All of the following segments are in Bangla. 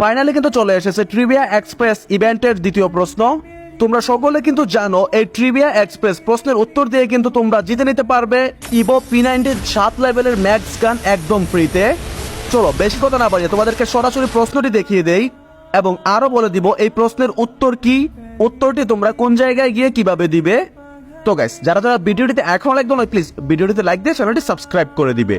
ফাইনালি কিন্তু চলে এসেছে ট্রিভিয়া এক্সপ্রেস ইভেন্টের দ্বিতীয় প্রশ্ন। তোমরা সকলে কিন্তু জানো এই ট্রিভিয়া এক্সপ্রেস প্রশ্নের উত্তর দিয়ে কিন্তু তোমরা জিতে নিতে পারবে ইভো P90 7 লেভেলের ম্যাক্স গান একদম ফ্রিতে। চলো বেশি কথা না বাড়িয়ে তোমাদেরকে সরাসরি প্রশ্নটি দেখিয়ে দেই এবং আরো বলে দিব এই প্রশ্নের উত্তর কি, উত্তরটি তোমরা কোন জায়গায় গিয়ে কিভাবে দিবে। তো গাইস যারা যারা ভিডিওটিতে এখন লাইক দাও না, প্লিজ ভিডিওটিতে লাইক দিয়ে চ্যানেলটি সাবস্ক্রাইব করে দিবে।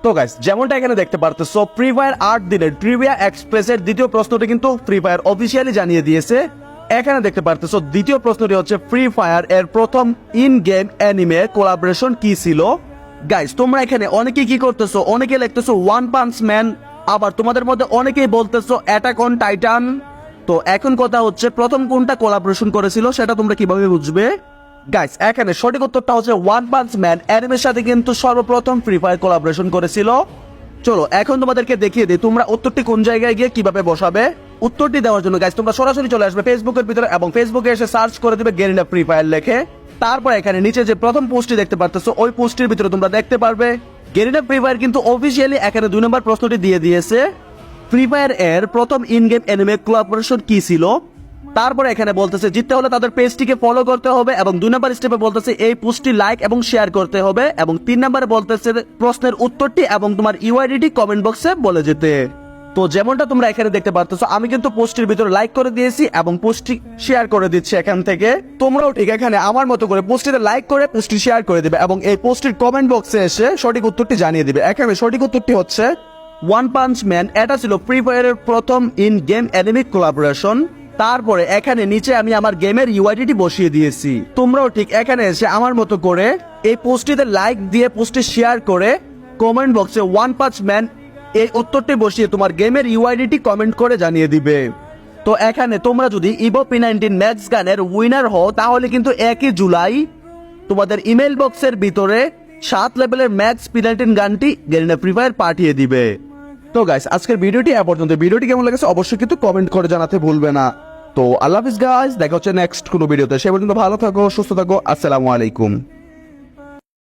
তো গাইস যেমনটা এখানে দেখতে পারতেছো ফ্রি ফায়ার 8 দিনের ট্রিভিয়া এক্সপ্রেসের দ্বিতীয় প্রশ্নটি কিন্তু ফ্রি ফায়ার অফিসিয়ালি জানিয়ে দিয়েছে। এখানে দেখতে পারতেছো দ্বিতীয় প্রশ্নটি হচ্ছে ফ্রি ফায়ার এর প্রথম ইন গেম অ্যানিমে কোলাবোরেশন কি ছিল। গাইস তোমরা এখানে অনেকেই কি করতেছো, অনেকে লিখতেছো ওয়ান পাঞ্চ ম্যান, আবার তোমাদের মধ্যে অনেকেই বলতেছো অ্যাটাক অন টাইটান। তো এখন কথা হচ্ছে প্রথম কোনটা কোলাবোরেশন করেছিল সেটা তোমরা কিভাবে বুঝবে। গাইস এখানে সঠিক উত্তরটা হচ্ছে ওয়ান পাঞ্চ ম্যান অ্যানিমের সাথে কিন্তু সর্বপ্রথম ফ্রি ফায়ার কোলাবোরেশন করেছিল। চলো এখন তোমাদেরকে দেখিয়ে দিই তোমরা উত্তরটি কোন জায়গায় গিয়ে কিভাবে বসাবে। উত্তরটি দেওয়ার জন্য গাইস তোমরা সরাসরি চলে আসবে ফেসবুকের ভিতরে এবং ফেসবুকে এসে সার্চ করে দিবে গেরিনা ফ্রি ফায়ার লেখে। তারপর এখানে নিচে যে প্রথম পোস্টটি দেখতে পারতেছো ওই পোস্টের ভিতরে তোমরা দেখতে পারবে গেরিনা ফ্রি ফায়ার কিন্তু অফিসিয়ালি এখানে 2 নম্বর প্রশ্নটি দিয়ে দিয়েছে ফ্রি ফায়ার এর প্রথম ইন গেম অ্যানিমে কোলাবোরেশন কি ছিল। তারপরে এখানে বলতেছে জিততে হলে তাদের পেজটিকে ফলো করতে হবে এবং 2 নম্বর স্টেপে বলতেছে এই পোস্টটি লাইক এবং শেয়ার করতে হবে এবং 3 নম্বরে বলতেছে প্রশ্নের উত্তরটি এবং তোমার ইউআইডিটি কমেন্ট বক্সে বলে যেতে। তো যেমনটা তোমরা এখানে দেখতে পারতেছো আমি কিন্তু পোস্টের ভিতরে লাইক করে দিয়েছি এবং পোস্টটি শেয়ার করে দিচ্ছি এখান থেকে। তোমরাও ঠিক এখানে আমার মতো করে পোস্টটিতে লাইক করে পোস্টটি শেয়ার করে দিবে এবং এই পোস্টের কমেন্ট বক্সে এসে সঠিক উত্তরটি জানিয়ে দিবে। এখানে সঠিক উত্তরটি হচ্ছে ওয়ান পাঞ্চ ম্যান, এটা ছিল ফ্রি ফায়ারের প্রথম ইন গেম অ্যানিমে কোলাবোরেশন। তারপরে এখানে নিচে আমি আমার গেমের ইউআইডিটি বসিয়ে দিয়েছি। তোমরাও ঠিক এখানে এসে আমার মতো করে এই পোস্টটিতে লাইক দিয়ে পোস্টটি শেয়ার করে কমেন্ট বক্সে ওয়ান পাঞ্চ ম্যান এই উত্তরটি বসিয়ে তোমার গেমের ইউআইডিটি কমেন্ট করে জানিয়ে দিবে। তো এখানে তোমরা যদি ইভো P90 ম্যাক্স গানের উইনার হও তাহলে কিন্তু 1 জুলাই তোমাদের ইমেল বক্সের ভিতরে 7 লেভেলের ম্যাক্স P90 গানটি গেরিনা ফ্রি ফায়ার পাঠিয়ে দিবে। তো গাইস আজকের ভিডিওটি এ পর্যন্ত। ভিডিওটি কেমন লেগেছে অবশ্যই কিন্তু কমেন্ট করে জানাতে ভুলবে না। তো আল্লাহ হাফিজ গাইস, দেখা হচ্ছে নেক্সট কোনো ভিডিওতে। সে পর্যন্ত ভালো থাকো, সুস্থ থাকো, আসসালামু আলাইকুম।